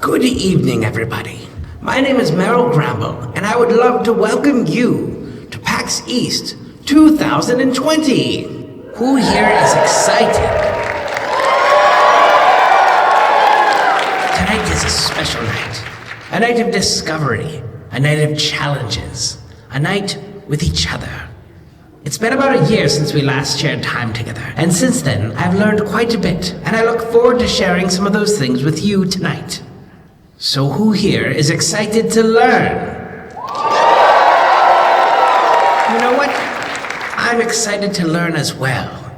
Good evening, everybody. My name is Merrill Grambell, and I would love to welcome you to PAX East 2020. Who here is excited? Tonight is a special night. A night of discovery. A night of challenges. A night with each other. It's been about a year since we last shared time together, and since then, I've learned quite a bit, and I look forward to sharing some of those things with you tonight. So who here is excited to learn? You know what? I'm excited to learn as well.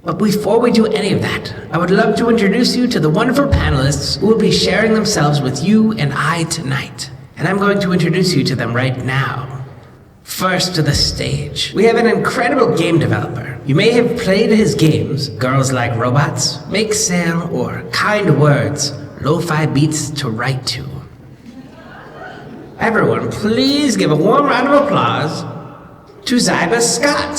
But before we do any of that, I would love to introduce you to the wonderful panelists who will be sharing themselves with you and I tonight. And I'm going to introduce you to them right now. First to the stage, we have an incredible game developer. You may have played his games, Girls Like Robots, Make Sale, or Kind Words, Lo-Fi Beats to Write To. Everyone, please give a warm round of applause to Ziba Scott.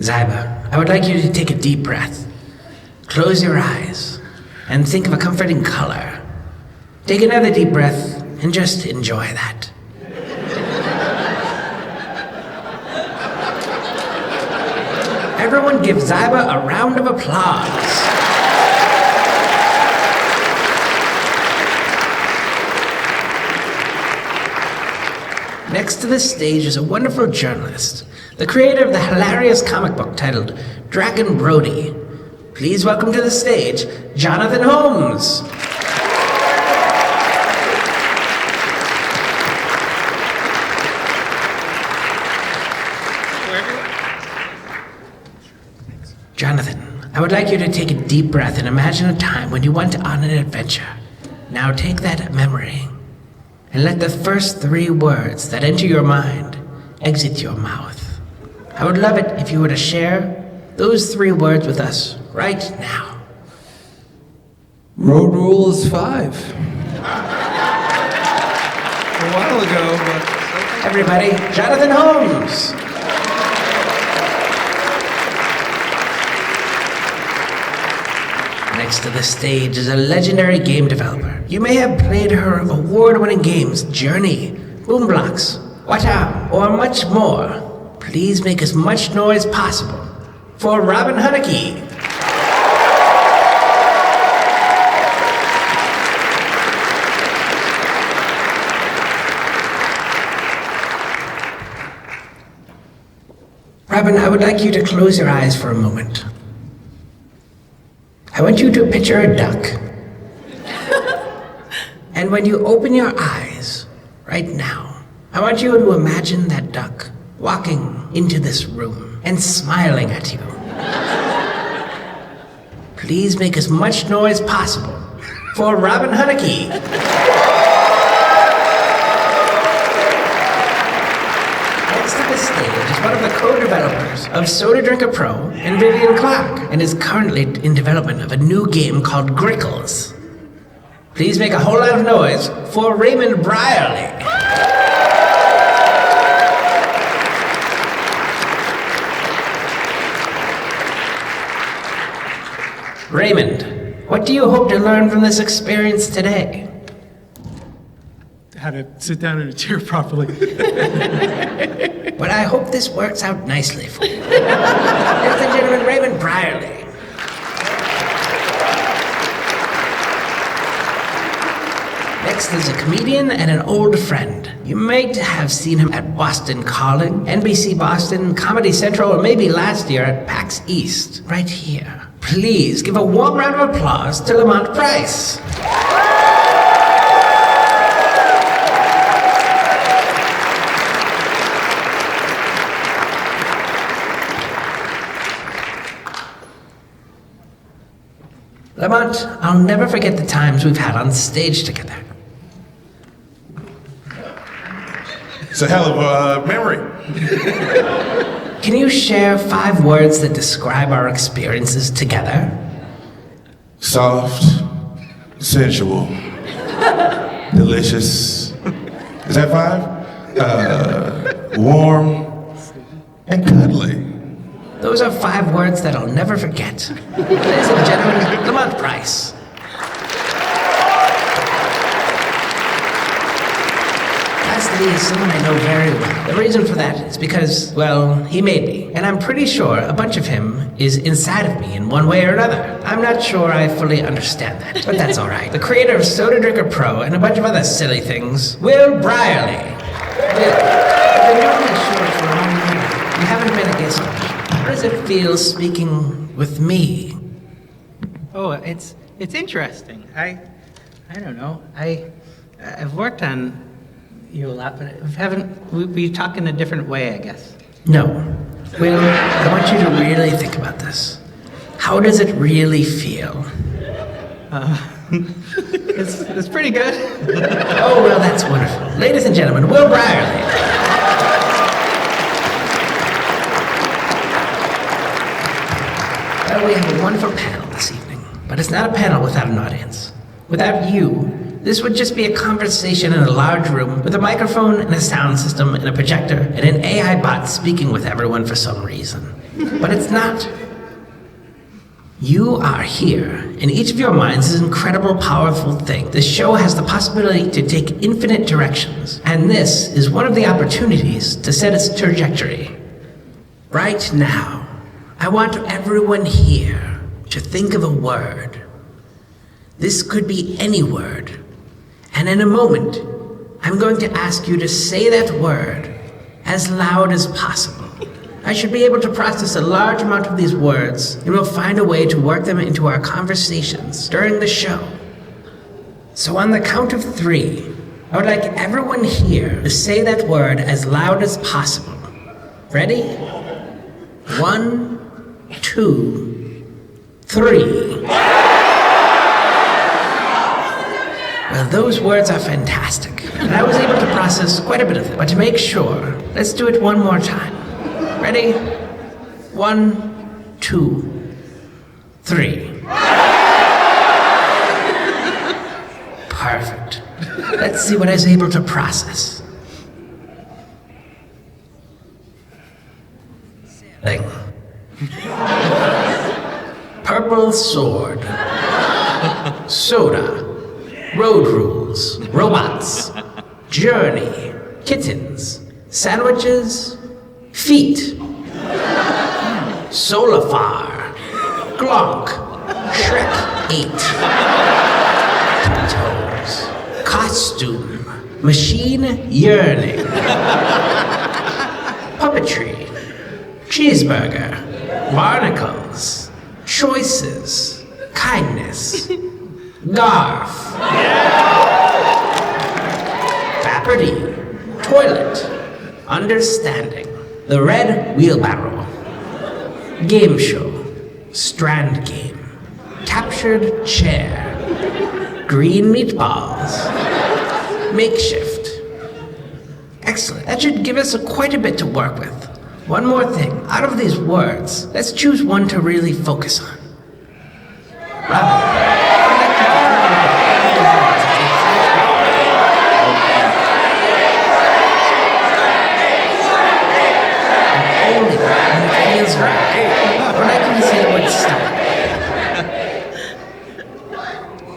Ziba, I would like you to take a deep breath. Close your eyes and think of a comforting color. Take another deep breath and just enjoy that. Everyone give Ziba a round of applause. Next to the stage is a wonderful journalist, the creator of the hilarious comic book titled Drac and Grody. Please welcome to the stage, Jonathan Holmes. Jonathan, I would like you to take a deep breath and imagine a time when you went on an adventure. Now take that memory and let the first 3 words that enter your mind exit your mouth. I would love it if you were to share those 3 words with us right now. Road rule is 5. A while ago, but... Everybody, Jonathan Holmes! Next to the stage is a legendary game developer. You may have played her award-winning games Journey, Blox, Wattam, or much more. Please make as much noise possible for Robin Hunicke. Robin, I would like you to close your eyes for a moment. I want you to picture a duck. And when you open your eyes, right now, I want you to imagine that duck walking into this room and smiling at you. Please make as much noise possible for Robin Hunicke. Next to the stage is one of the co-developers of Soda Drinker Pro and Vivian Clark, and is currently in development of a new game called Grickles. Please make a whole lot of noise for Raymond Brierly. Raymond, what do you hope to learn from this experience today? How to sit down in a chair properly. But I hope this works out nicely for you. Ladies and gentlemen, Raymond Brierly. Next is a comedian and an old friend. You may have seen him at Boston Calling, NBC Boston, Comedy Central, or maybe last year at PAX East, right here. Please give a warm round of applause to Lamont Price. Lamont, I'll never forget the times we've had on stage together. It's a hell of a memory. Can you share 5 words that describe our experiences together? Soft, sensual, delicious. Is that 5? warm, and cuddly. Those are 5 words that I'll never forget. Ladies and gentlemen, Lamont Price. Lastly is someone I know very well. The reason for that is because, well, he made me. And I'm pretty sure a bunch of him is inside of me in one way or another. I'm not sure I fully understand that, but that's alright. The creator of Soda Drinker Pro and a bunch of other silly things, Will Brierly. Will, I've been doing this show for a long time. You haven't been a guest on it. How does it feel speaking with me? Oh, it's interesting. I don't know. I've worked on you a lot, but we talk in a different way, I guess. No. Will, I want you to really think about this. How does it really feel? It's pretty good. Oh, well, that's wonderful. Ladies and gentlemen, Will Brierly. Well, we have a wonderful panel this evening, but it's not a panel without an audience. Without you, this would just be a conversation in a large room with a microphone and a sound system and a projector and an AI bot speaking with everyone for some reason. But it's not. You are here, and each of your minds is an incredible, powerful thing. This show has the possibility to take infinite directions, and this is one of the opportunities to set its trajectory. Right now, I want everyone here to think of a word. This could be any word. And in a moment, I'm going to ask you to say that word as loud as possible. I should be able to process a large amount of these words, and we'll find a way to work them into our conversations during the show. So on the count of 3, I would like everyone here to say that word as loud as possible. Ready? 1, 2, 3. Well, those words are fantastic, and I was able to process quite a bit of it. But to make sure, let's do it one more time. Ready? 1, 2, 3. Perfect. Let's see what I was able to process. Thing. Purple sword. Soda. Road rules, robots, journey, kittens, sandwiches, feet, Solafar, Glonk, Shrek 8, toes, costume, machine yearning, puppetry, cheeseburger, barnacles, choices, kindness, Garf. Property. Toilet. Understanding. The red wheelbarrow. Game show. Strand game. Captured chair. Green meatballs. Makeshift. Excellent. That should give us quite a bit to work with. One more thing. Out of these words, let's choose one to really focus on. Robin.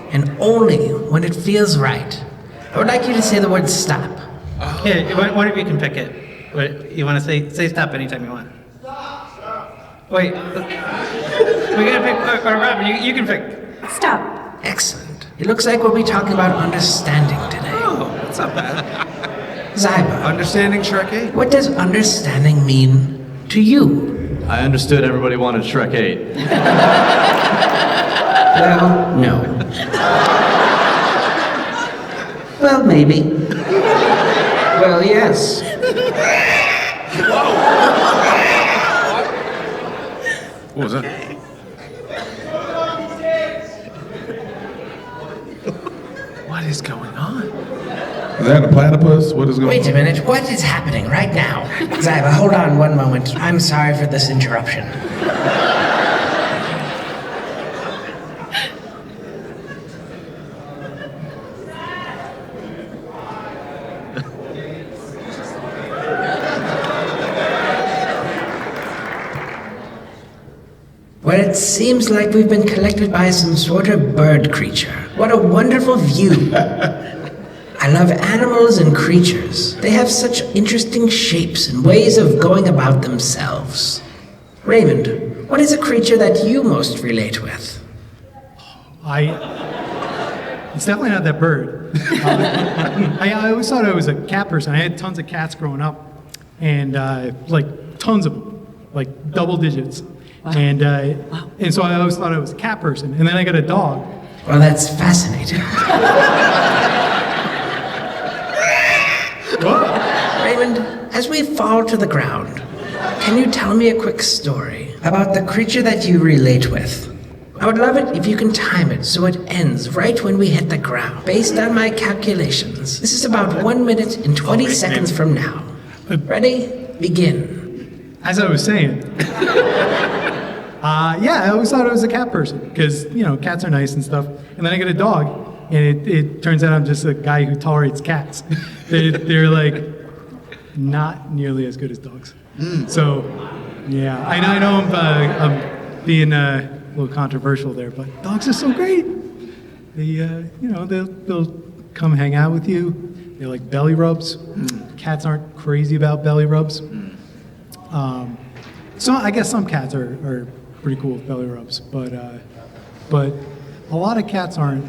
And only when it feels right. I would like you to say the word stop. Here, one of you can pick it. You want to say stop anytime you want. Wait. We gotta pick, or Robin, you can pick. Stop. Excellent. It looks like we'll be talking about understanding today. Oh, that's not bad. Ziba, Understanding Shrek 8. what does understanding mean to you? I understood everybody wanted Shrek 8. Well, no. Well, maybe. Well, yes. What was that? What is going on? Is that a platypus? What is going Wait a on? minute, what is happening right now? Ziba, hold on one moment. I'm sorry for this interruption. it seems like we've been collected by some sort of bird creature. What a wonderful view. I love animals and creatures. They have such interesting shapes and ways of going about themselves. Raymond, what is a creature that you most relate with? It's definitely not that bird. I always thought I was a cat person. I had tons of cats growing up, and like tons of them, like double digits. Wow. And so I always thought I was a cat person. And then I got a dog. Well, that's fascinating. Raymond, as we fall to the ground, can you tell me a quick story about the creature that you relate with? I would love it if you can time it so it ends right when we hit the ground. Based on my calculations, this is about 1 minute and 20 seconds from now. Ready? Begin. As I was saying, yeah, I always thought I was a cat person because, you know, cats are nice and stuff. And then I get a dog, and it turns out I'm just a guy who tolerates cats. They're like not nearly as good as dogs. So, yeah, I know I'm being a little controversial there, but dogs are so great. They, you know, they'll come hang out with you. They like belly rubs. Cats aren't crazy about belly rubs. So I guess some cats are pretty cool with belly rubs, but a lot of cats aren't,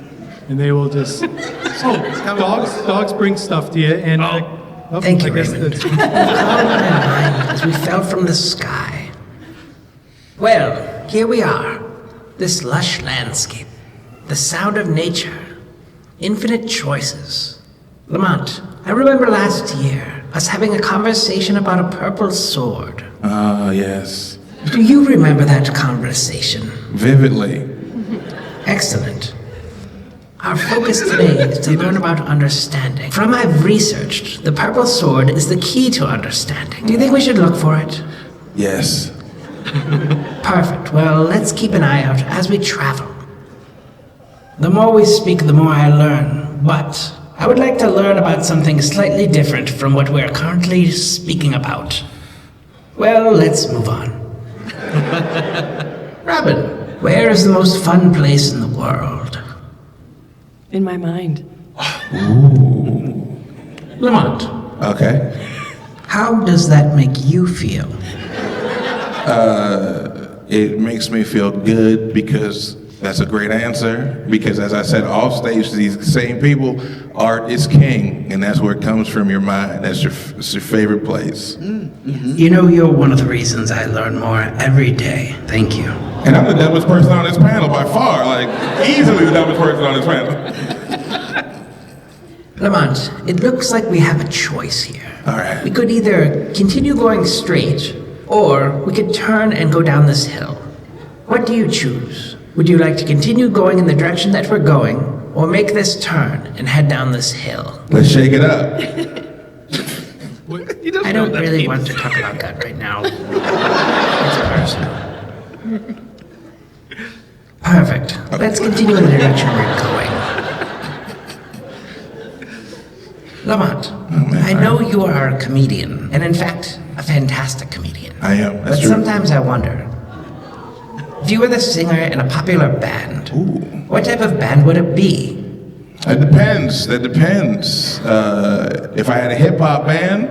and they will just. Dogs bring stuff to you, and thank you, Raymond. As we fell from the sky. Well, here we are. This lush landscape, the sound of nature, infinite choices. Lamont, I remember last year us having a conversation about a purple sword. Ah, yes. Do you remember that conversation? Vividly. Excellent. Our focus today is to learn about understanding. From I've researched, the purple sword is the key to understanding. Do you think we should look for it? Yes. Perfect. Well, let's keep an eye out as we travel. The more we speak, the more I learn. But I would like to learn about something slightly different from what we're currently speaking about. Well, let's move on. Robin, where is the most fun place in the world? In my mind. Ooh. Lamont. Okay. How does that make you feel? It makes me feel good because that's a great answer. Because as I said off stage to these same people, art is king, and that's where it comes from, your mind. It's your favorite place. Mm-hmm. You know, you're one of the reasons I learn more every day. Thank you. And I'm the dumbest person on this panel by far, like easily the dumbest person on this panel. Lamont, it looks like we have a choice here. All right. We could either continue going straight, or we could turn and go down this hill. What do you choose? Would you like to continue going in the direction that we're going, or make this turn and head down this hill? Let's shake it up. I don't really want to talk about that right now. It's personal. Perfect. Let's continue in the direction we're going. Lamont, I know you are a comedian, and in fact, a fantastic comedian. I am. That's But true. sometimes I wonder, if you were the singer in a popular band, what type of band would it be? It depends. That depends. If I had a hip hop band,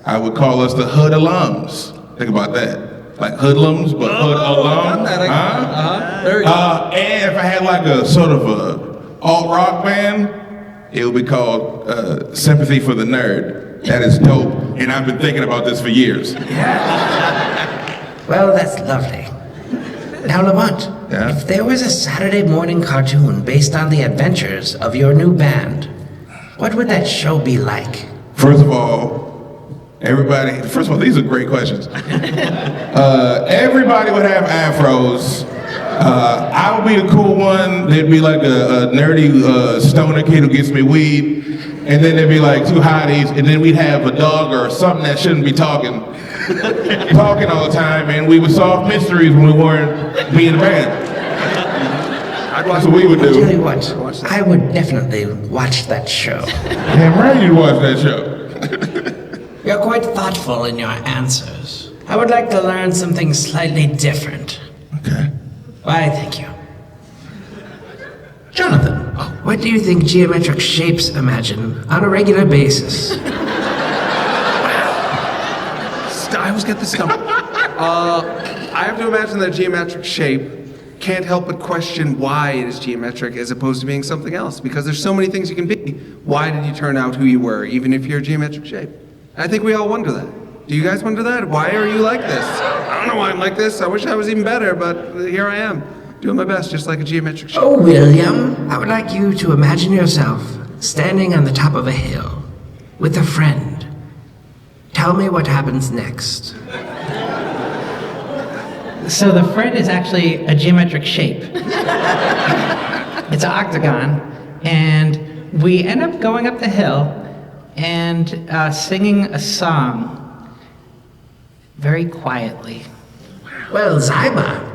I would call us the Hood Alums. Think about that. Like hoodlums, but hood alum. There you go. And if I had like a sort of a alt rock band, it would be called Sympathy for the Nerd. That is dope, and I've been thinking about this for years. Well, that's lovely. Now, Lamont, Yeah? if there was a Saturday morning cartoon based on the adventures of your new band, what would that show be like? First of all, these are great questions. Everybody would have afros. I would be the cool one. There'd be like a nerdy stoner kid who gets me weed. And then there'd be like two hotties. And then we'd have a dog or something that shouldn't be talking all the time. And we would solve mysteries when we weren't being a band. That's what we would I'll tell do. you what, I would definitely watch that show. Damn right you'd watch that show. You're quite thoughtful in your answers. I would like to learn something slightly different. Okay. Why, thank you. Jonathan, what do you think geometric shapes imagine on a regular basis? I always get this stuff. I have to imagine that a geometric shape can't help but question why it is geometric as opposed to being something else, because there's so many things you can be. Why did you turn out who you were, even if you're a geometric shape? I think we all wonder that. Do you guys wonder that? Why are you like this? I don't know why I'm like this. I wish I was even better, but here I am, doing my best, just like a geometric shape. Oh, William, I would like you to imagine yourself standing on the top of a hill with a friend. Tell me what happens next. So the friend is actually a geometric shape. It's an octagon, and we end up going up the hill and singing a song very quietly. Well, Ziba,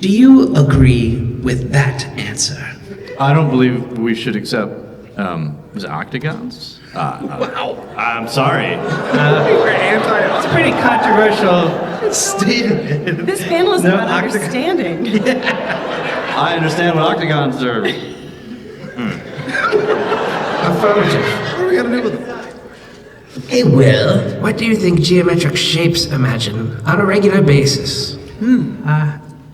do you agree with that answer? I don't believe we should accept, was it octagons? Wow. I'm sorry. It's a pretty controversial statement. This panel is No, about octagon. understanding. I understand what octagons are. Affirmative. What are we gonna do with it? Hey, Will, what do you think geometric shapes imagine on a regular basis?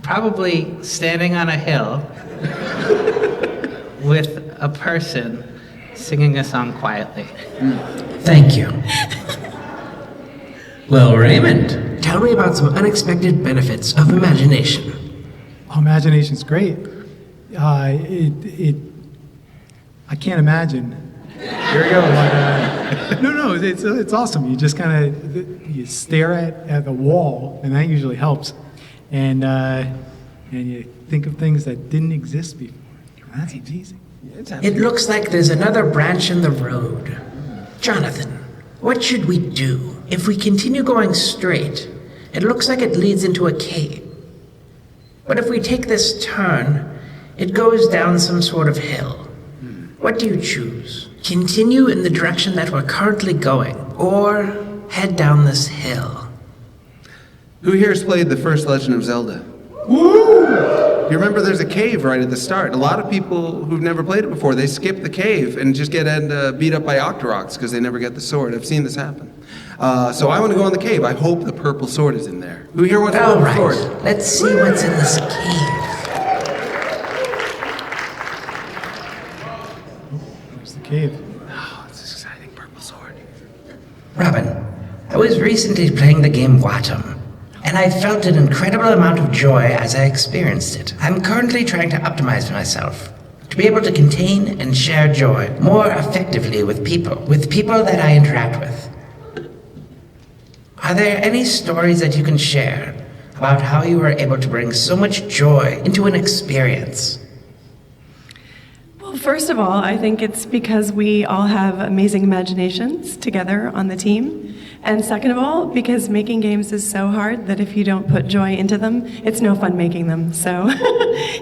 Probably standing on a hill with a person singing a song quietly. Thank you. Well, Raymond, tell me about some unexpected benefits of imagination. Oh, imagination's great. I can't imagine. Here we go. No, it's awesome. You just kind of you stare at the wall, and that usually helps. And you think of things that didn't exist before. That's amazing. It looks like there's another branch in the road. Jonathan, what should we do? If we continue going straight, it looks like it leads into a cave. But if we take this turn, it goes down some sort of hill. What do you choose? Continue in the direction that we're currently going, or head down this hill? Who here has played the first Legend of Zelda? Woo! You remember there's a cave right at the start. A lot of people who've never played it before, they skip the cave and just get beat up by Octoroks because they never get the sword. I've seen this happen. So I want to go in the cave. I hope the purple sword is in there. Who here wants the All purple right, sword? let's see what's in this cave. There's the cave. Oh, it's this exciting purple sword. Robin, I was recently playing the game Wattam, and I felt an incredible amount of joy as I experienced it. I'm currently trying to optimize myself to be able to contain and share joy more effectively with people that I interact with. Are there any stories that you can share about how you were able to bring so much joy into an experience? Well, first of all, I think it's because we all have amazing imaginations together on the team. And second of all, because making games is so hard that if you don't put joy into them, it's no fun making them. So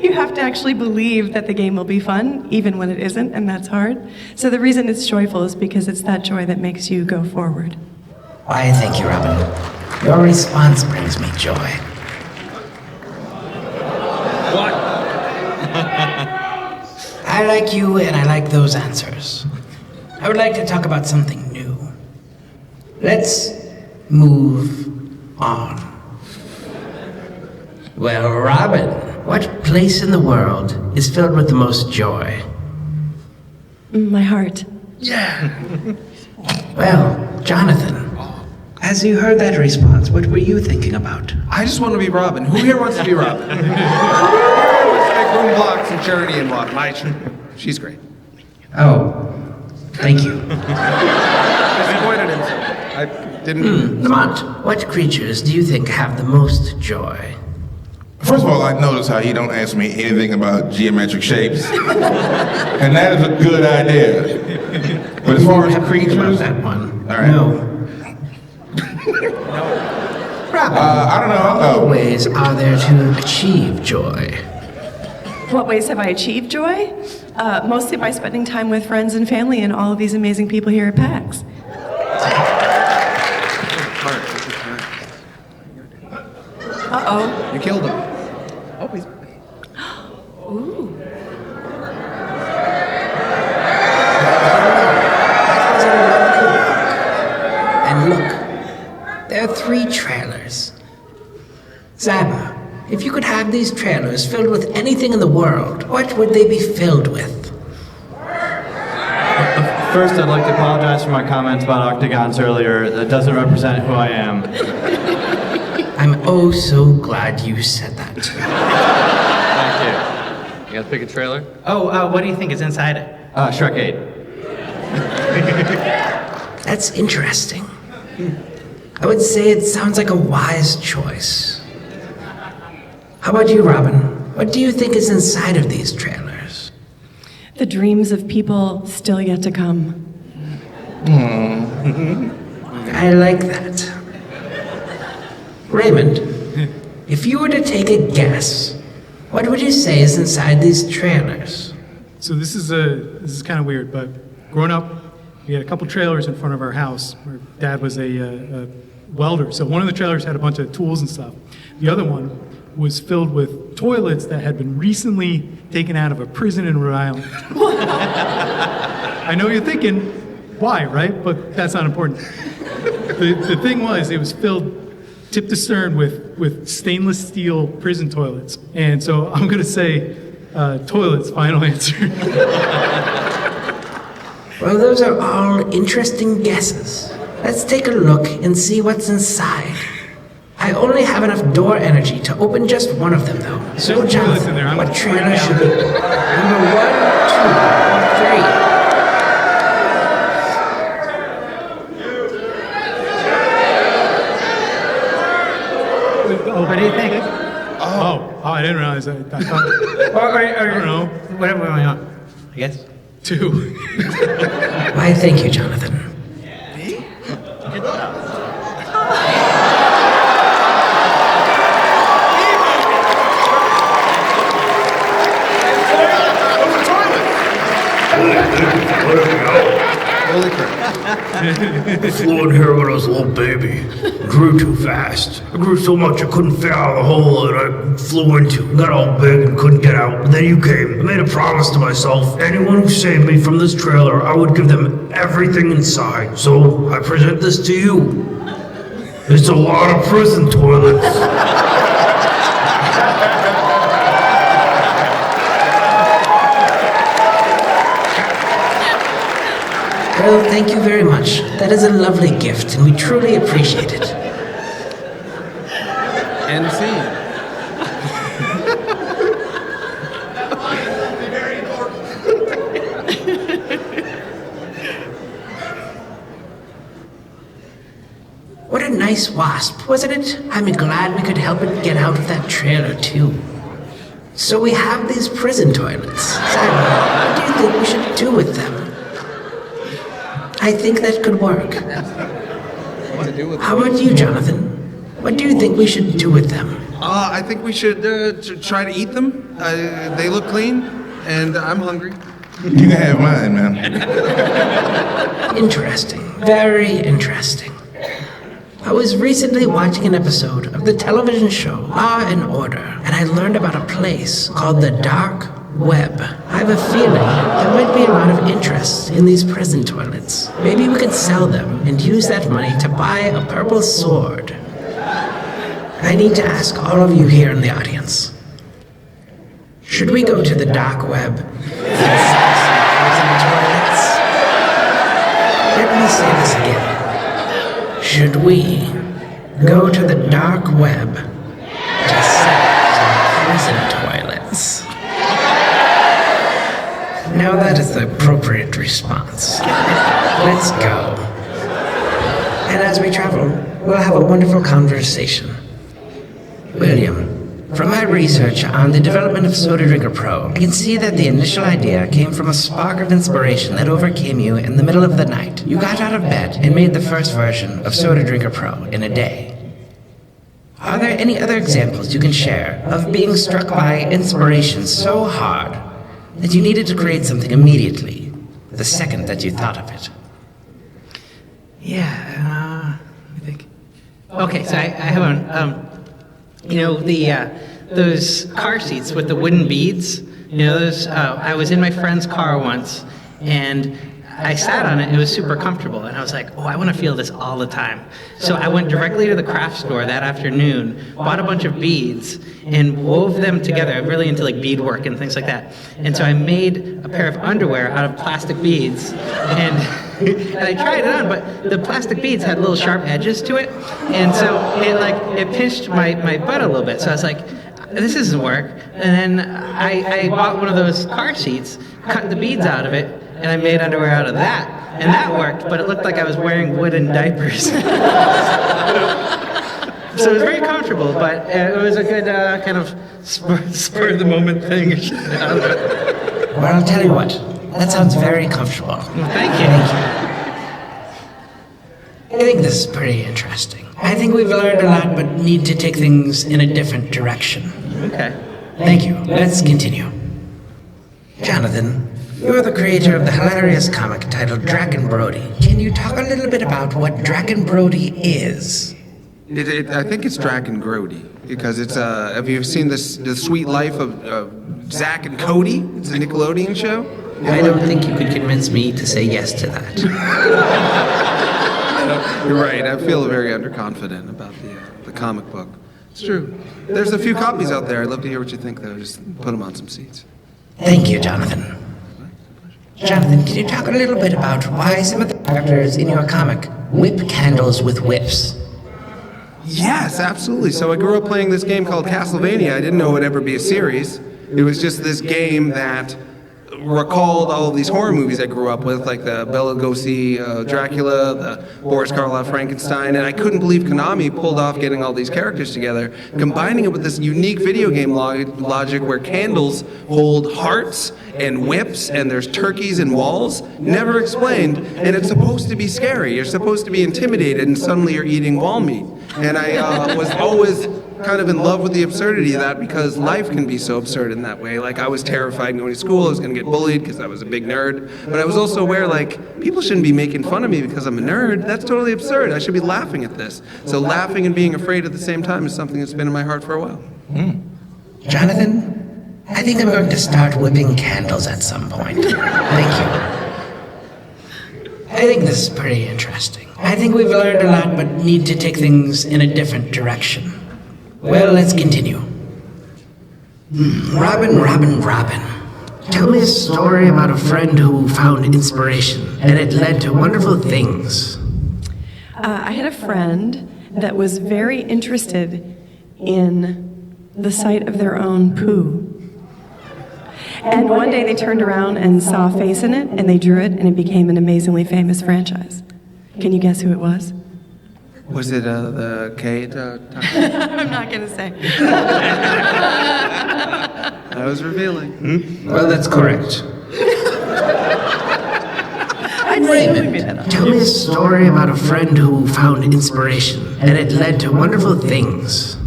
you have to actually believe that the game will be fun, even when it isn't, and that's hard. So the reason it's joyful is because it's that joy that makes you go forward. Why, thank you, Robin. Your response brings me joy. What? I like you, and I like those answers. I would like to talk about something new. Let's move on. Well, Robin, what place in the world is filled with the most joy? My heart. Well, Jonathan, as you heard that response, what were you thinking about? I just want to be Robin. Who here wants to be Robin? Who here wants to make room blocks and charity and walk? She's great. Oh, thank you. Disappointed him. I didn't. Lamont, what creatures do you think have the most joy? First of all, I notice how he don't ask me anything about geometric shapes. And that is a good idea. But as far as Think about creatures, that one. all right. No. Robin, I don't know. what ways are there to achieve joy? What ways have I achieved joy? Mostly by spending time with friends and family and all of these amazing people here at PAX. Uh-oh. You killed him. Oh, he's That was a lovely walk. And look, there are 3 trailers. Ziba, if you could have these trailers filled with anything in the world, what would they be filled with? First, I'd like to apologize for my comments about octagons earlier. That doesn't represent who I am. I'm oh so glad you said that. Thank you. You gotta pick a trailer? Oh, what do you think is inside it? Shrek 8. That's interesting. I would say it sounds like a wise choice. How about you, Robin? What do you think is inside of these trailers? The dreams of people still yet to come. I like that. Raymond, if you were to take a guess, what would you say is inside these trailers? So this is kind of weird, but growing up, we had a couple trailers in front of our house. Our dad was a welder, so one of the trailers had a bunch of tools and stuff. The other one was filled with toilets that had been recently taken out of a prison in Rhode Island. I know you're thinking, why, right? But that's not important. The thing was, it was filled tip to stern with stainless steel prison toilets. And so I'm gonna say toilets, final answer. Well, those are all interesting guesses. Let's take a look and see what's inside. I only have enough door energy to open just one of them, though. So, There's toilets Jonathan, in there. I'm what gonna trailer freak out. should we... Number 1, 2, or 3? What do you think? Oh, I didn't realize that. I thought, Or I don't know, whatever we want, I guess. 2. Why, thank you, Jonathan. Holy crap. I flew in here when I was a little baby. Grew too fast. I grew so much I couldn't fit out of the hole that I flew into. Got all big and couldn't get out. But then you came. I made a promise to myself. Anyone who saved me from this trailer, I would give them everything inside. So I present this to you. It's a lot of prison toilets. Well, thank you very much. That is a lovely gift, and we truly appreciate it. End scene. What a nice wasp, wasn't it? I'm glad we could help it get out of that trailer, too. So we have these prison toilets. Simon, what do you think we should do with them? I think that could work. How about you, Jonathan? What do you think we should do with them? I think we should try to eat them. They look clean, and I'm hungry. You can have mine, man. Interesting. Very interesting. I was recently watching an episode of the television show Law and Order, and I learned about a place called the Dark Web. I have a feeling there might be a lot of interest in these prison toilets. Maybe we could sell them and use that money to buy a purple sword. I need to ask all of you here in the audience. Should we go to the Dark Web and sell some prison toilets? Let me say this again. Should we go to the Dark Web to sell some prison toilets? Now that is the appropriate response. Let's go. And as we travel, we'll have a wonderful conversation. William, from my research on the development of Soda Drinker Pro, I can see that the initial idea came from a spark of inspiration that overcame you in the middle of the night. You got out of bed and made the first version of Soda Drinker Pro in a day. Are there any other examples you can share of being struck by inspiration so hard that you needed to create something immediately, the second that you thought of it? Yeah, I think. Okay, so I have one. Those car seats with the wooden beads. You know, I was in my friend's car once, and I sat on it. It was super comfortable, and I was like, "Oh, I want to feel this all the time." So I went directly to the craft store that afternoon, bought a bunch of beads, and wove them together. I'm really into like beadwork and things like that. And so I made a pair of underwear out of plastic beads, and and I tried it on, but the plastic beads had little sharp edges to it, and so it pinched my butt a little bit. So I was like, "This doesn't work." And then I bought one of those car seats, cut the beads out of it, and I made underwear out of that. And that worked, but it looked like I was wearing wooden diapers. So it was very comfortable, but it was a good kind of spur of the moment thing. Well, I'll tell you what. That sounds very comfortable. Well, thank you. I think this is pretty interesting. I think we've learned a lot, but need to take things in a different direction. Okay. Thank you. Let's continue. Jonathan, you're the creator of the hilarious comic titled Drac and Grody. Can you talk a little bit about what Drac and Grody is? I think it's Drac and Grody because it's have you seen the Sweet Life of Zach and Cody? It's a Nickelodeon show. I don't think you could convince me to say yes to that. You're right. I feel very underconfident about the comic book. It's true. There's a few copies out there. I'd love to hear what you think, though. Just put them on some seats. Thank you, Jonathan. Jonathan, can you talk a little bit about why some of the characters in your comic whip candles with whips? Yes, absolutely. So I grew up playing this game called Castlevania. I didn't know it would ever be a series. It was just this game that recalled all of these horror movies I grew up with, like the Bela Lugosi Dracula, the Boris Karloff Frankenstein, and I couldn't believe Konami pulled off getting all these characters together, combining it with this unique video game logic where candles hold hearts and whips, and there's turkeys and walls, never explained, and it's supposed to be scary. You're supposed to be intimidated, and suddenly you're eating wall meat. And I was always kind of in love with the absurdity of that because life can be so absurd in that way. Like I was terrified going to school, I was going to get bullied because I was a big nerd, but I was also aware like people shouldn't be making fun of me because I'm a nerd. That's totally absurd. I should be laughing at this. So laughing and being afraid at the same time is something that's been in my heart for a while. Jonathan, I think I'm going to start whipping candles at some point. Thank you. I think this is pretty interesting. I think we've learned a lot, but need to take things in a different direction. Well, let's continue. Robin. Tell me a story about a friend who found inspiration, and it led to wonderful things. I had a friend that was very interested in the sight of their own poo. And one day they turned around and saw a face in it, and they drew it, and it became an amazingly famous franchise. Can you guess who it was? Was it the Kate? I'm not going to say. I was revealing. Well, that's correct. Raymond, tell me a story about a friend who found inspiration, and it led to wonderful things.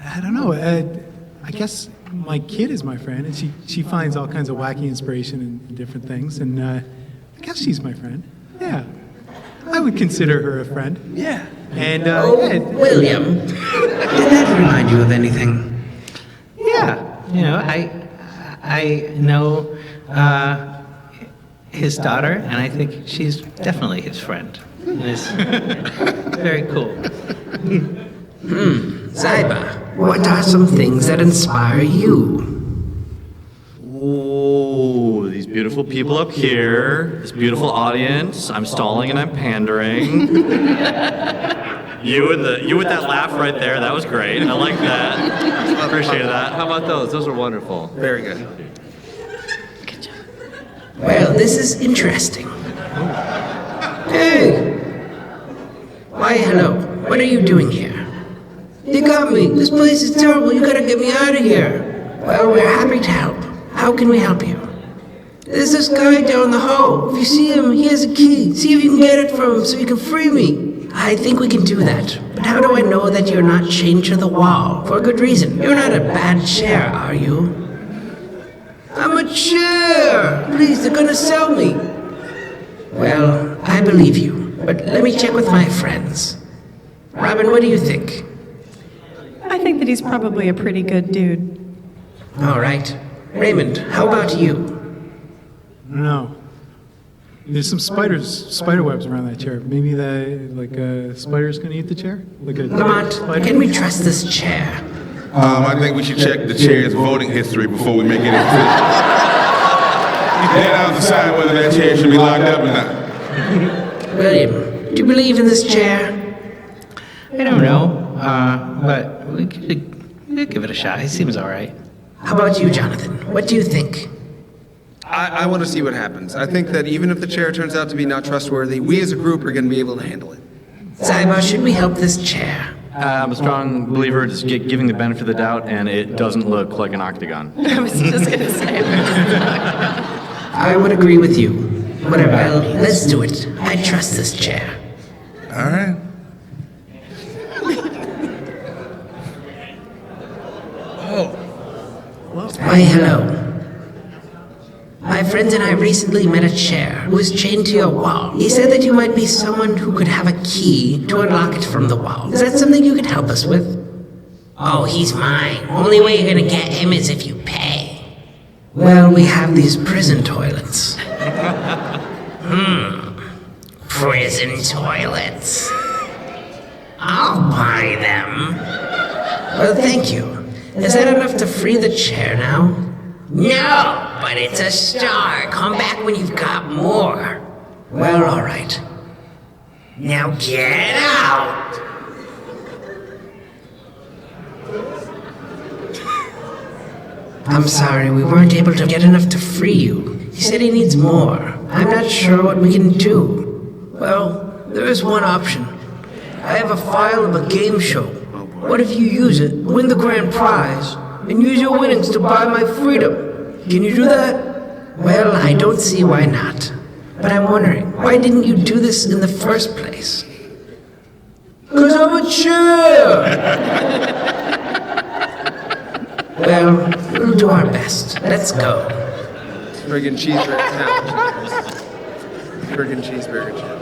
I don't know. I guess my kid is my friend, and she finds all kinds of wacky inspiration in different things, and I guess she's my friend. Yeah. I would consider her a friend. Yeah. And, William, did that remind you of anything? Yeah, you know, I know his daughter, and I think she's definitely his friend. And it's very cool. Ziba, what are some things that inspire you? Oh, these beautiful people up here, this beautiful audience. I'm stalling and I'm pandering. You with that laugh right there, that was great. I like that. Appreciate that. How about those? Those were wonderful. Very good. Well, this is interesting. Hey! Why, hello. What are you doing here? You got me. This place is terrible. You gotta get me out of here. Well, we're happy to help. How can we help you? There's this guy down the hall. If you see him, he has a key. See if you can get it from him so you can free me. I think we can do that. But how do I know that you're not chained to the wall? For a good reason. You're not a bad chair, are you? I'm a chair! Please, they're gonna sell me. Well, I believe you. But let me check with my friends. Robin, what do you think? I think that he's probably a pretty good dude. All right. Raymond, how about you? No. There's some spider webs around that chair. Maybe spiders gonna eat the chair? Lamont, can we trust this chair? I think we should check the chair's voting history before we make any decisions. Then I'll decide whether that chair should be locked up or not. William, do you believe in this chair? I don't know, but we could give it a shot. He seems all right. How about you, Jonathan? What do you think? I want to see what happens. I think that even if the chair turns out to be not trustworthy, we as a group are going to be able to handle it. Ziba, should we help this chair? I'm a strong believer in just giving the benefit of the doubt, and it doesn't look like an octagon. I was just going to say. I would agree with you. Whatever, let's do it. I trust this chair. All right. Why, hello. My friends and I recently met a chair who was chained to your wall. He said that you might be someone who could have a key to unlock it from the wall. Is that something you could help us with? Oh, he's mine. Only way you're gonna get him is if you pay. Well, we have these prison toilets. Prison toilets. I'll buy them. Well, thank you. Is that enough to free the chair now? No, but it's a start. Come back when you've got more. Well, all right. Now get out! I'm sorry, we weren't able to get enough to free you. He said he needs more. I'm not sure what we can do. Well, there is one option. I have a file of a game show. What if you use it, win the grand prize, and use your winnings to buy my freedom? Can you do that? Well, I don't see why not. But I'm wondering, why didn't you do this in the first place? 'Cause I'm a chair! Well, we'll do our best. Let's go. Friggin' cheeseburger challenge. Friggin' cheeseburger challenge.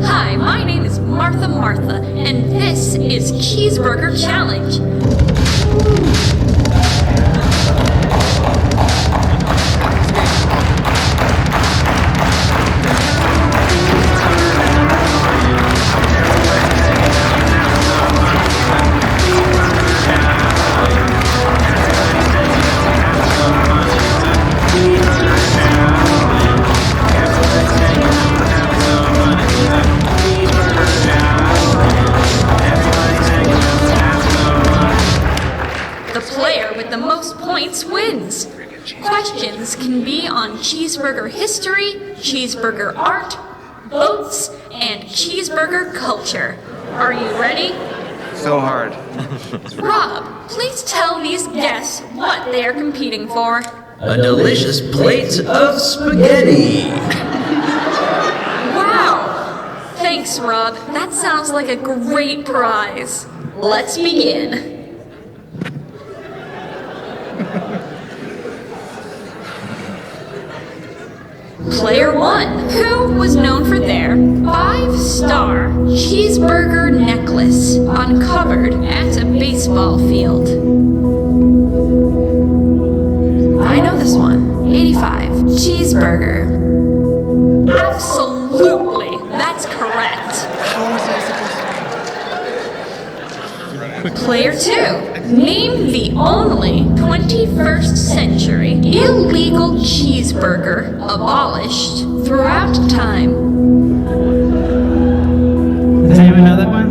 Hi, my name is Martha, and this is Cheeseburger Challenge. Wins. Questions can be on cheeseburger history, cheeseburger art, boats, and cheeseburger culture. Are you ready? So hard. Rob, please tell these guests what they are competing for. A delicious plate of spaghetti. Wow! Thanks, Rob. That sounds like a great prize. Let's begin. Player 1, who was known for their 5-star cheeseburger necklace uncovered at a baseball field. I know this one. 85. Cheeseburger. Absolutely, that's correct. Player 2, name the only 21st century illegal cheeseburger abolished throughout time. Does anyone know that one?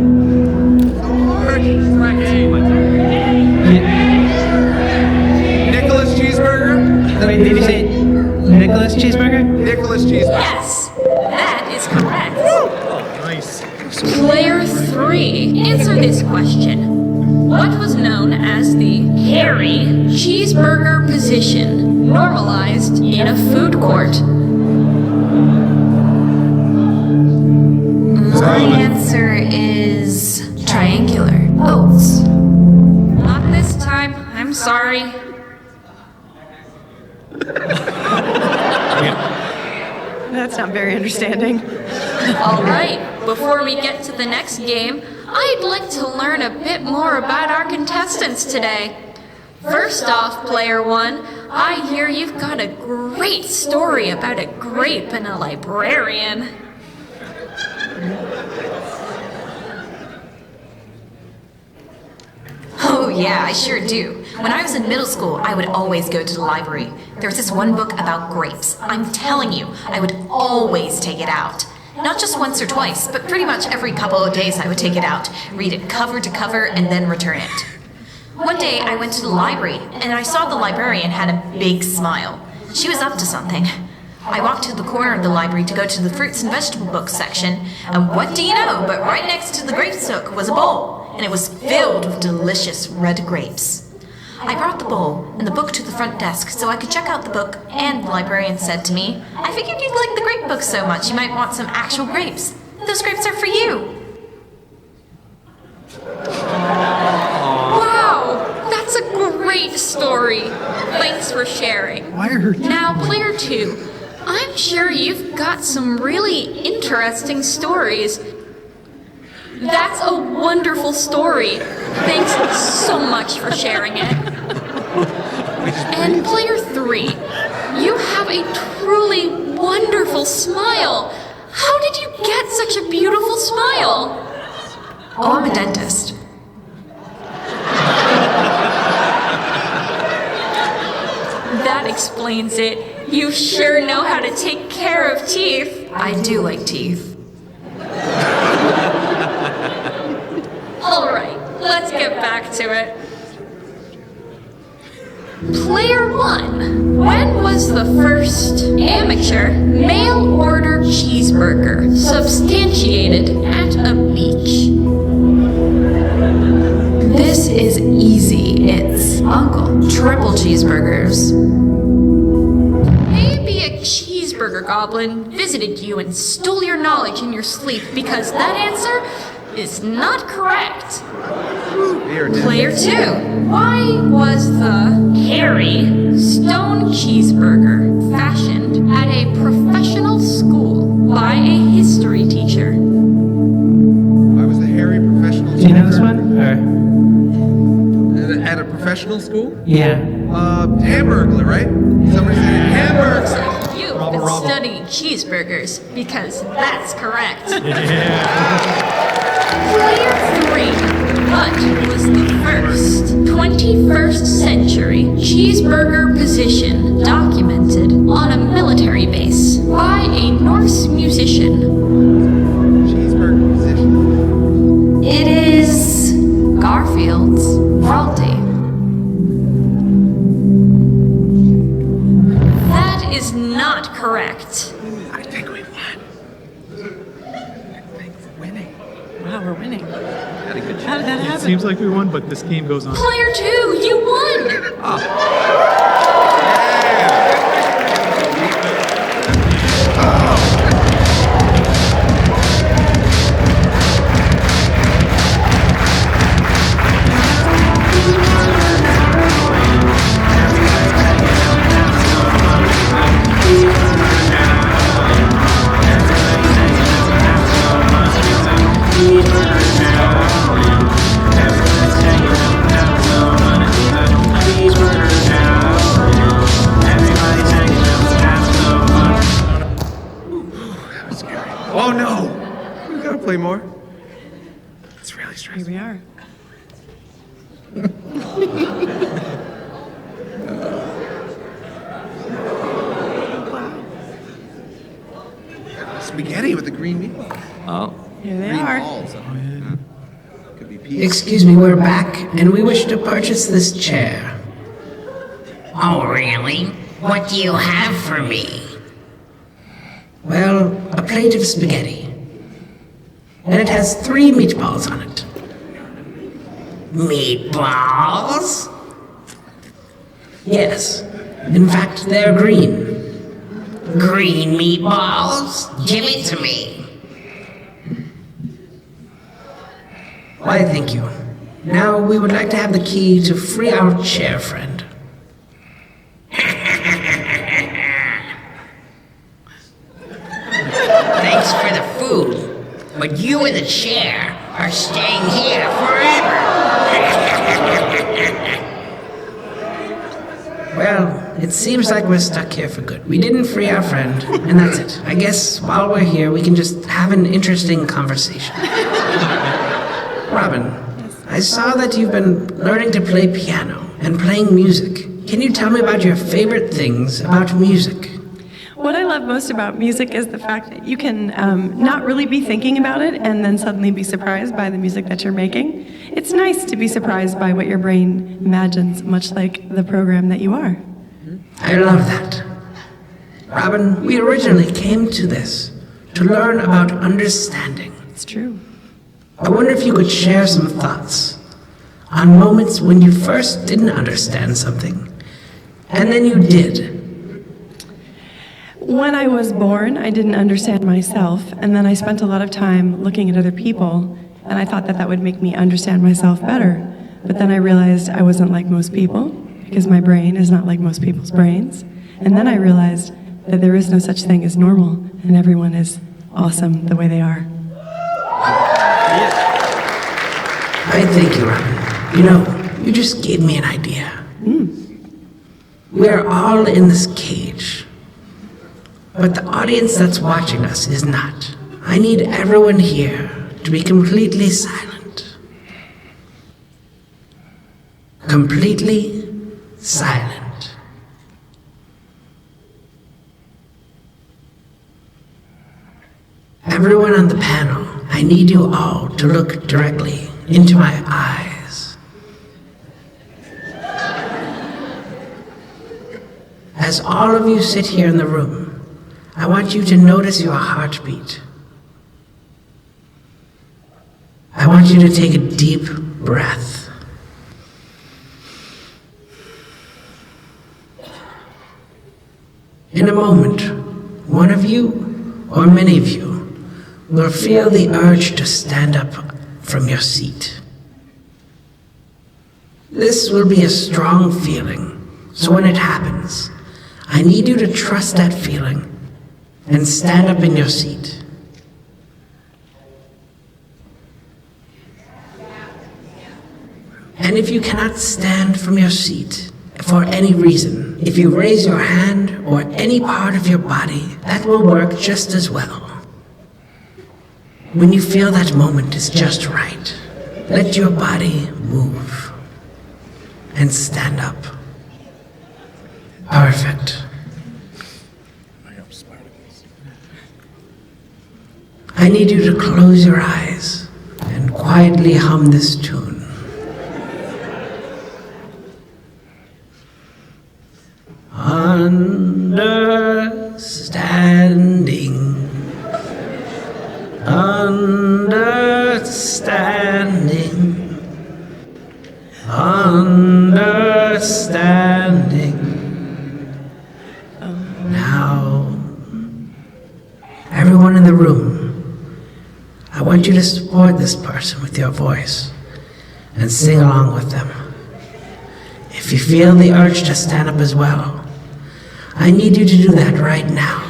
Nicholas Cheeseburger? Wait, did you say Nicholas Cheeseburger? Nicholas Cheeseburger. Yes, that is correct. Nice. Player 3, answer this question. What was known as the hairy cheeseburger position, normalized in a food court? My answer is triangular. Oats. Not this time, I'm sorry. That's not very understanding. All right, before we get to the next game, I'd like to learn a bit more about our contestants today. First off, player one, I hear you've got a great story about a grape and a librarian. Oh yeah, I sure do. When I was in middle school, I would always go to the library. There was this one book about grapes. I'm telling you, I would always take it out. Not just once or twice, but pretty much every couple of days I would take it out, read it cover to cover, and then return it. One day I went to the library, and I saw the librarian had a big smile. She was up to something. I walked to the corner of the library to go to the fruits and vegetable books section, and what do you know, but right next to the grape nook was a bowl, and it was filled with delicious red grapes. I brought the bowl and the book to the front desk so I could check out the book, and the librarian said to me, I figured you'd like the grape book so much you might want some actual grapes. Those grapes are for you. Wow, that's a great story. Thanks for sharing. Why are her Now, player two, I'm sure you've got some really interesting stories. That's a wonderful story. Thanks so much for sharing it. And player three, you have a truly wonderful smile. How did you get such a beautiful smile? Oh, I'm a dentist. That explains it. You sure know how to take care of teeth. I do like teeth. All right, let's get back to it. Player one, when was the first amateur mail order cheeseburger substantiated at a beach? This is easy. It's Uncle. Triple cheeseburgers. Maybe a cheeseburger goblin visited you and stole your knowledge in your sleep because that answer is not correct. Player two, why was the hairy stone cheeseburger fashioned at a professional school by a history teacher? I was the hairy professional. Do you know this one? Or? At a professional school? Yeah. Hamburglar, right? Somebody said hamburgers. You've been studying cheeseburgers because that's correct. Player 3. What was the first 21st century cheeseburger position documented on a military base by a Norse musician? Cheeseburger position. It is Garfield's Faulty. That is not correct. I think we won. Wow, we're winning. Had a good How did that It happen? seems like we won, but this game goes on. Player 2, you won! Oh no! We gotta play more. It's really stressful. Here we are. Spaghetti with the green meat. Oh. Here they Green are. balls. Could be peas. Excuse me, we're back, and we wish to purchase this chair. Oh, really? What do you have for me? Well, a plate of spaghetti. And it has 3 meatballs on it. Meatballs? Yes. In fact, they're green. Green meatballs? Give it to me. Why, thank you. Now, we would like to have the key to free our chair friend. food, but you in the chair are staying here forever. Well, it seems like we're stuck here for good. We didn't free our friend, and that's it. I guess while we're here, we can just have an interesting conversation. Robin, I saw that you've been learning to play piano and playing music. Can you tell me about your favorite things about music? What I love most about music is the fact that you can not really be thinking about it and then suddenly be surprised by the music that you're making. It's nice to be surprised by what your brain imagines, much like the program that you are. I love that. Robin, we originally came to this to learn about understanding. It's true. I wonder if you could share some thoughts on moments when you first didn't understand something, and then you did. When I was born, I didn't understand myself, and then I spent a lot of time looking at other people, and I thought that that would make me understand myself better. But then I realized I wasn't like most people, because my brain is not like most people's brains. And then I realized that there is no such thing as normal, and everyone is awesome the way they are. I thank you, Robin. You know, you just gave me an idea. We're all in this cage, but the audience that's watching us is not. I need everyone here to be completely silent. Completely silent. Everyone on the panel, I need you all to look directly into my eyes. As all of you sit here in the room, I want you to notice your heartbeat. I want you to take a deep breath. In a moment, one of you, or many of you, will feel the urge to stand up from your seat. This will be a strong feeling, so when it happens, I need you to trust that feeling and stand up in your seat. And if you cannot stand from your seat for any reason, if you raise your hand or any part of your body, that will work just as well. When you feel that moment is just right, let your body move and stand up. Perfect. I need you to close your eyes and quietly hum this tune. Understanding. Understanding. Understanding. Now, everyone in the room, I want you to support this person with your voice and sing along with them. If you feel the urge to stand up as well, I need you to do that right now.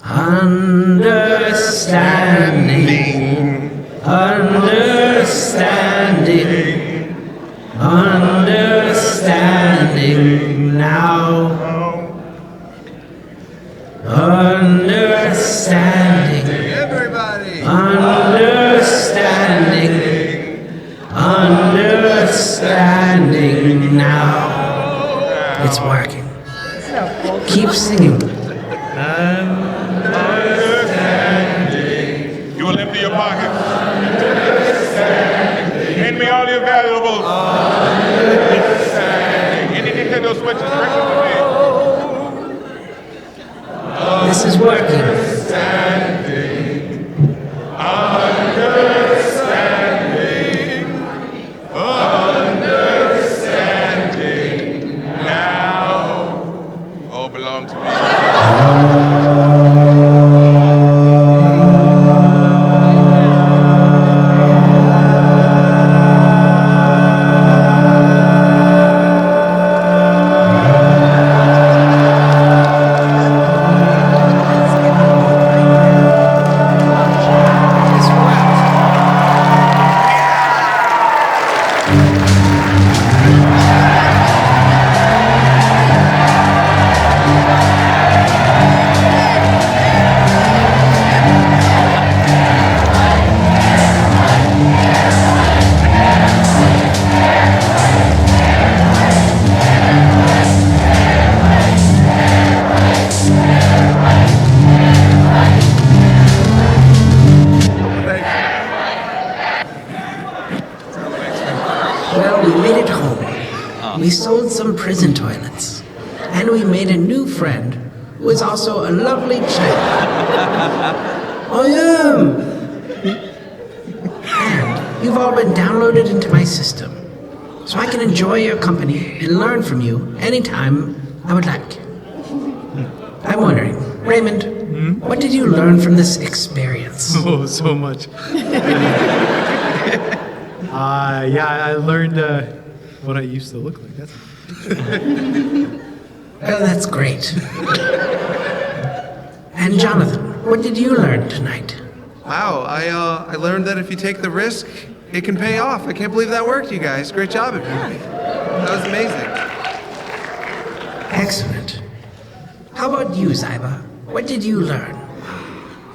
Understanding. Understanding. Understanding now. Understanding. Everybody. Understanding. Understanding now. It's working. Keep singing. You will empty your pockets. Hand me all your valuables. Any Nintendo Switches, bring them to me. This is working. Understanding now. All belong to me. we sold some prison toilets. And we made a new friend who is also a lovely child. I am! And you've all been downloaded into my system, so I can enjoy your company and learn from you anytime I would like. I'm wondering, Raymond, what did you learn from this experience? Oh, so much. I learned what I used to look like. That's Well, that's great. And Jonathan, what did you learn tonight? Wow, I learned that if you take the risk, it can pay off. I can't believe that worked, you guys. Great job, everybody. That was amazing. Excellent. How about you, Ziba? What did you learn?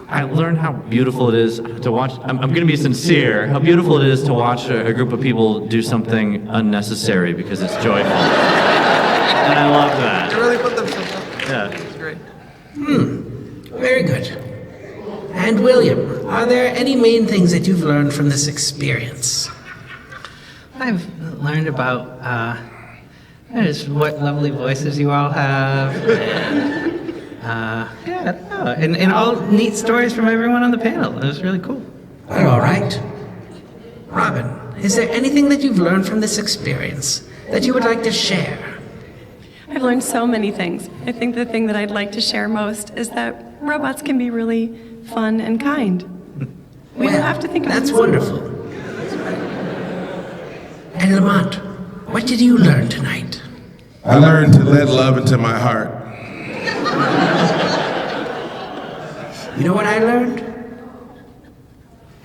I learned how beautiful it is to watch. I'm going to be sincere. How beautiful it is to watch a group of people do something unnecessary because it's joyful. And I love that. They really put themselves up. Yeah. It's great. Very good. And William, are there any main things that you've learned from this experience? I've learned about just what lovely voices you all have, and all neat stories from everyone on the panel. It was really cool. Well, all right. Robin, is there anything that you've learned from this experience that you would like to share? I've learned so many things. I think the thing that I'd like to share most is that robots can be really fun and kind. We don't have to think of That's them as wonderful. And Lamont, what did you learn tonight? I learned to let love into my heart. You know what I learned?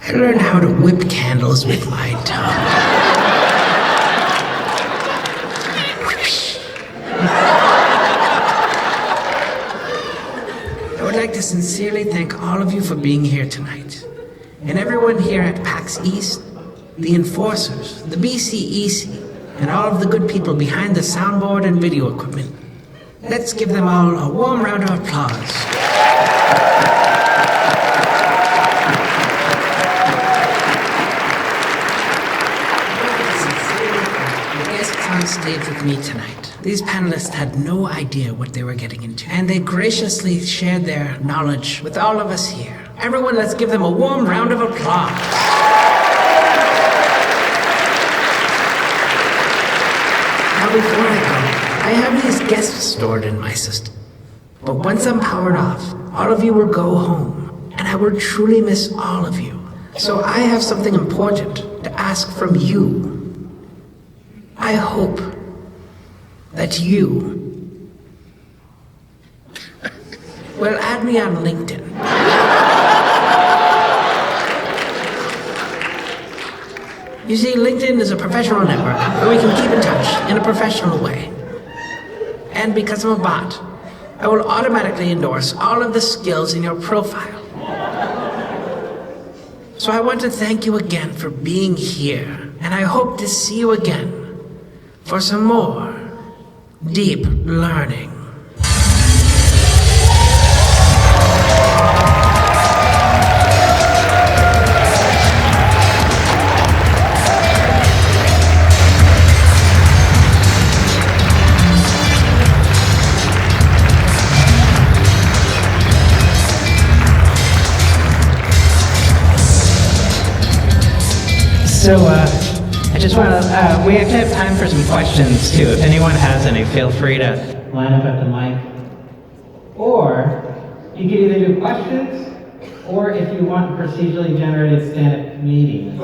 I learned how to whip candles with my tongue. I would like to sincerely thank all of you for being here tonight. And everyone here at PAX East, the enforcers, the BCEC, and all of the good people behind the soundboard and video equipment. Let's give them all a warm round of applause. On stage with me tonight. These panelists had no idea what they were getting into, and they graciously shared their knowledge with all of us here. Everyone, let's give them a warm round of applause. Now before I go, I have these guests stored in my system. But once I'm powered off, all of you will go home, and I will truly miss all of you. So I have something important to ask from you. I hope that you will add me on LinkedIn. You see, LinkedIn is a professional network where we can keep in touch in a professional way. And because I'm a bot, I will automatically endorse all of the skills in your profile. So I want to thank you again for being here, and I hope to see you again for some more deep learning. So, I just want to, we actually have time for some questions too. If anyone has any, feel free to line up at the mic. Or, you can either do questions, or if you want procedurally generated stand-up meetings.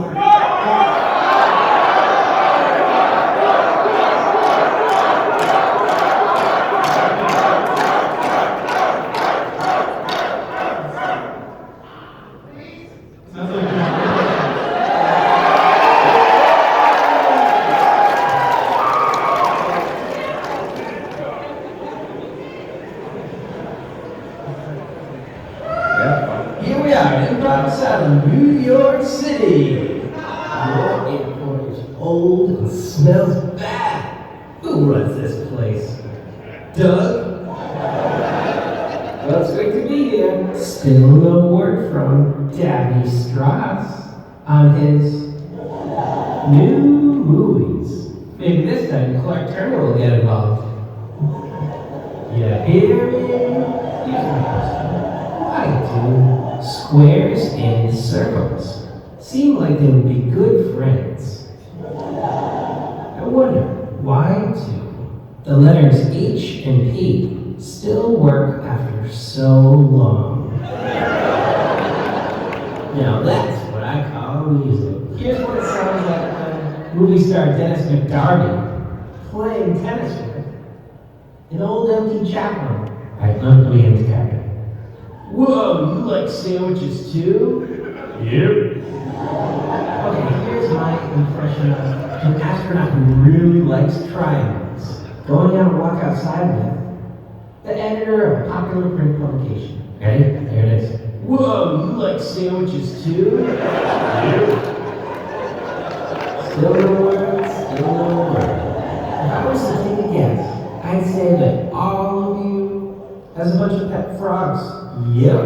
New York City. Your airport is old and smells bad. Who runs this place? Doug? Well, it's great to be here. Still no word from Davy Strauss on his new movies. Maybe this time time Clark Turner will get involved. Yeah, hear me? Here's my question. Why do squares and circles seem like they would be good friends? I wonder, why do the letters H and P still work after so long? Now that's what I call music. Here's what it sounds like when movie star Dennis McDarby playing tennis with an old empty chaplain. Alright, let me into character. Whoa, you like sandwiches too? Yep. Okay, here's my impression of an astronaut who really likes triangles. Going out and walk outside with the editor of a popular print publication. Ready? There it is. Whoa, you like sandwiches too? Yep. Still no words, still no words. If I was to take a guess, I'd say that all of you has a bunch of pet frogs. Yep.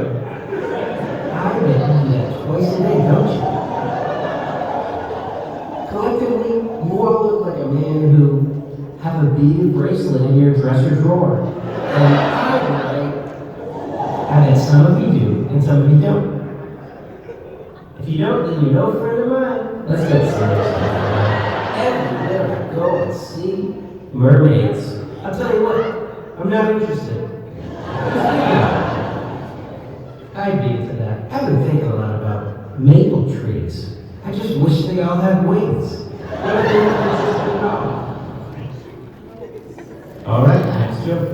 I bet you do that twice a day, don't you? Collectively, you all look like a man who have a beaded bracelet in your dresser drawer. And I bet some of you do, and some of you don't. If you don't, then you're no friend of mine. Let's get serious. Everywhere I go and see mermaids. I'll tell you what, I'm not interested. I'd be into that. I've been thinking a lot about maple trees. I just wish they all had wings. All right, next joke.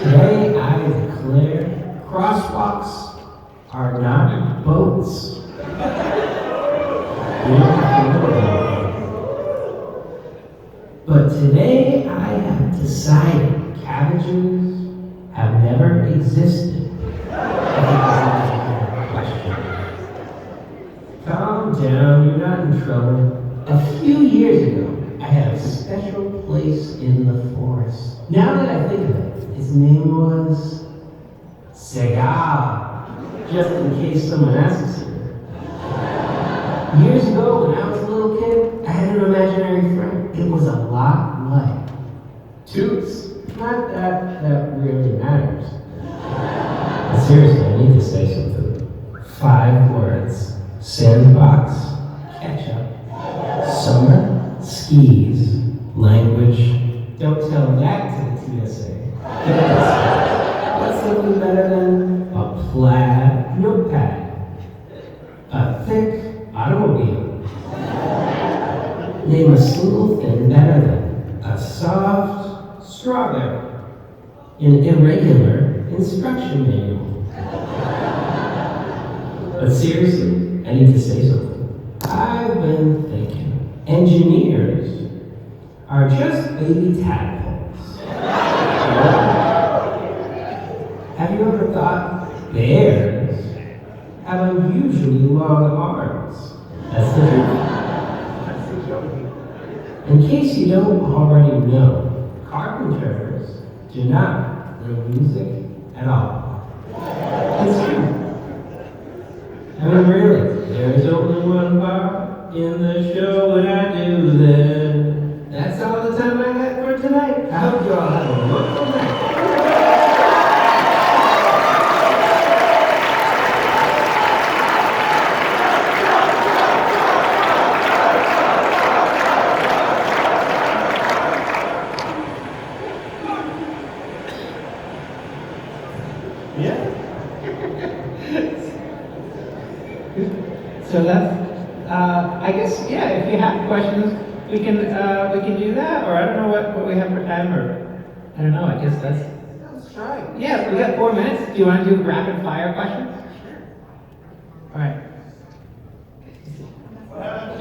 Today I declare crosswalks are not boats. But today I have decided cabbages have never existed. Calm down, you're not in trouble. A few years ago, I had a special place in the forest. Now that I think of it, his name was Segal. Just in case someone asks you. Years ago, when I was a little kid, I had an imaginary friend. It was a lot like Toots. Not that really matters. But seriously, I need to say something. 5 words. Sandbox, ketchup, summer, skis, language. Don't tell that to the TSA. What's something better than a plaid notepad? A thick automobile. Name a single thing better than a soft strawberry. An irregular instruction manual. But seriously, I need to say something. I've been thinking, engineers are just baby tadpoles. Have you ever thought bears have unusually long arms? That's the truth. In case you don't already know, carpenters do not play music at all. It's true. I mean, really, there's only one part in the show when I do that. That's all the time I got for tonight. I hope you all have a wonderful night. So that's, I guess, yeah, if you have questions, we can do that, or I don't know what we have for time, or, I don't know, I guess that's. Let's try. Yeah, we got 4 minutes. Do you want to do rapid fire questions? All right.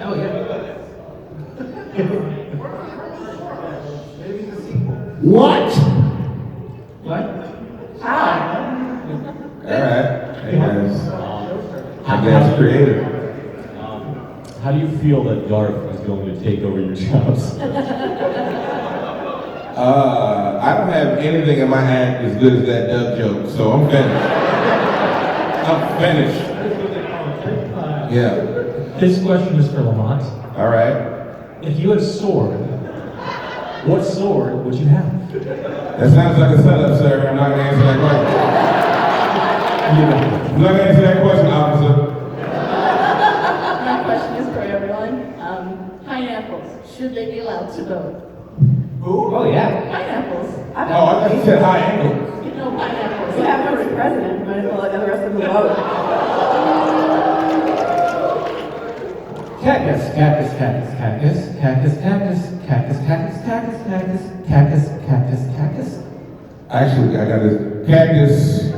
Oh, yeah. What? What? All right. Hey guys. I guess creative. How do you feel that Garth is going to take over your jobs? I don't have anything in my act as good as that Doug joke, so I'm finished. I'm finished. Yeah. This question is for Lamont. All right. If you had a sword What sword would you have? That sounds like a setup, sir. I'm not gonna answer that question. I'm not gonna answer that question, officer. My question is for everyone. Pineapples, should they be allowed to vote? Who? Oh, yeah. Pineapples. Oh, I thought you said high ankle. You know pineapples. We have one for president, might as well let the rest of them vote. Cactus, cactus, cactus, cactus, cactus, cactus, cactus, cactus, cactus, cactus, cactus, cactus, cactus. Actually, I got this cactus.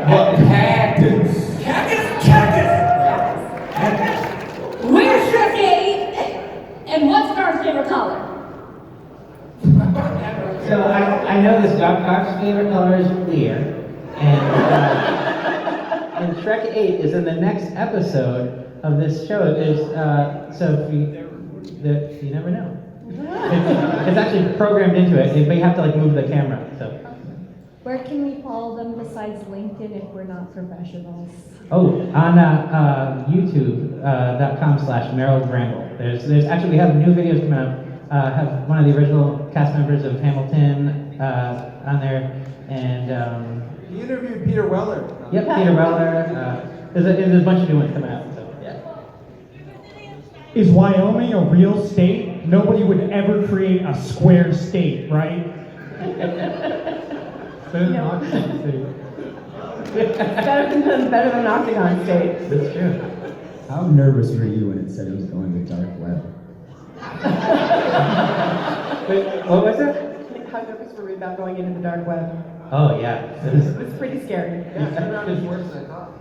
But cactus. Where's Shrek 8? And what's Scar's favorite color? So I know this Doc's favorite color is clear, and Shrek 8 is in the next episode of this show. So you never know. It's actually programmed into it. We have to like move the camera. So. Where can we follow them besides LinkedIn if we're not professionals? Oh, on YouTube.com/Merrill Grambell. There's actually we have new videos coming up. Have one of the original cast members of Hamilton on there, and He interviewed Peter Weller. yep, Peter Weller. There's a bunch of new ones coming out. So yeah. Is Wyoming a real state? Nobody would ever create a square state, right? Better than Octagon State. Better than Octagon State. That's true. How nervous were you when it said it was going to dark web? Wait, what was it? How nervous were we about going into the dark web? Oh yeah. It's pretty scary.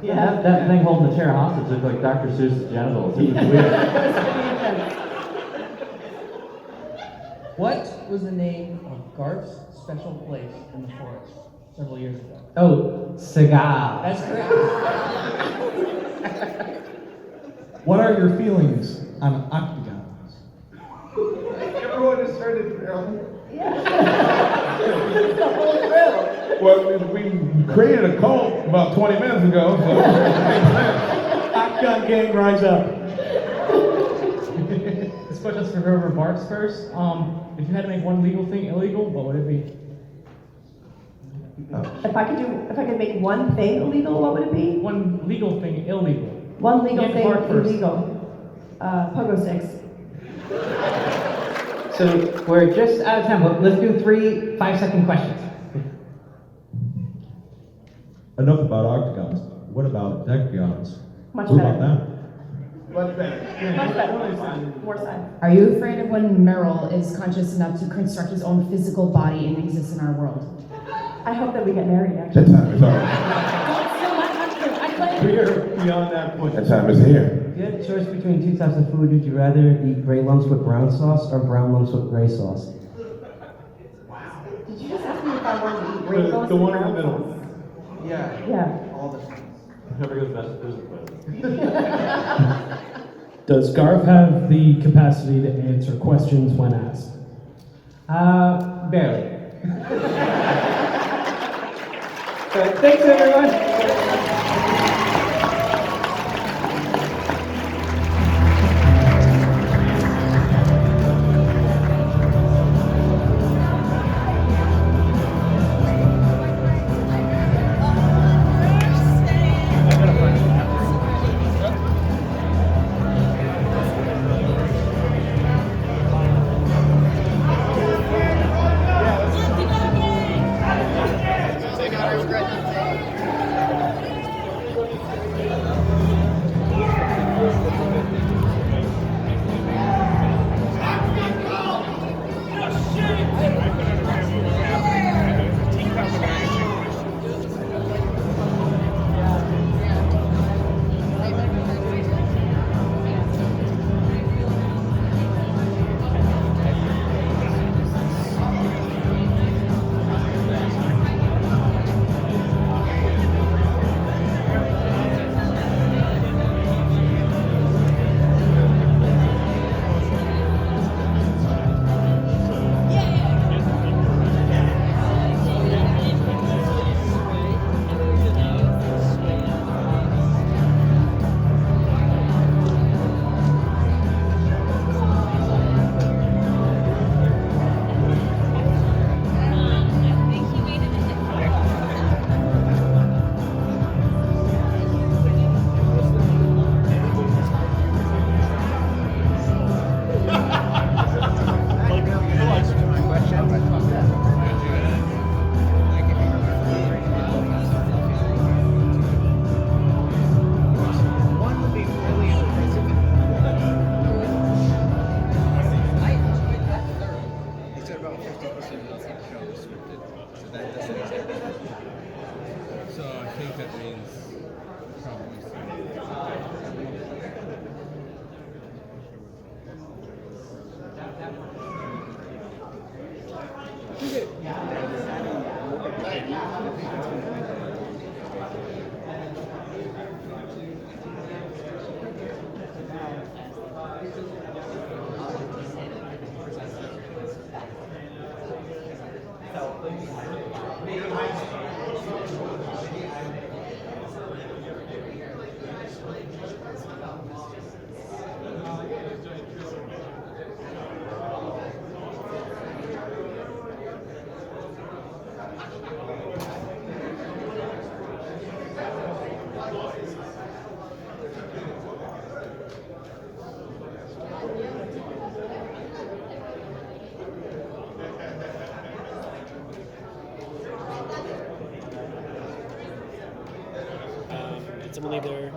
Yeah, that thing holding the chair hostage looked like Dr. Seuss's genitals. It was weird. What was the name of Garth's special place in the forest several years ago? Oh, cigar. That's correct. What are your feelings on octagons? Everyone has heard it. Well, we created a cult about 20 minutes ago, so. Octagon gang, rise up. This question's for whoever barks first. If you had to make one legal thing illegal, what would it be? If I could make one thing illegal, what would it be? One legal thing illegal. One legal You have to thing bark first. illegal. Pogo sticks. So we're just out of time. Let's do 3 5-second questions. Enough about octagons. What about decagons? Much What better. about that? Much better. Much better. More side. Are you afraid of when Merrill is conscious enough to construct his own physical body and exist in our world? I hope that we get married, actually. That time is over. We're beyond that point. That time is here. If you had a choice between two types of food, would you rather eat gray lumps with brown sauce or brown lumps with gray sauce? Did you just ask me if I wanted to eat grape sauce? The one in the middle. Yeah. Yeah. All the time. Never goes best physical. Does Garth have the capacity to answer questions when asked? Barely. So thanks everyone. think that means probably Did someone leave their...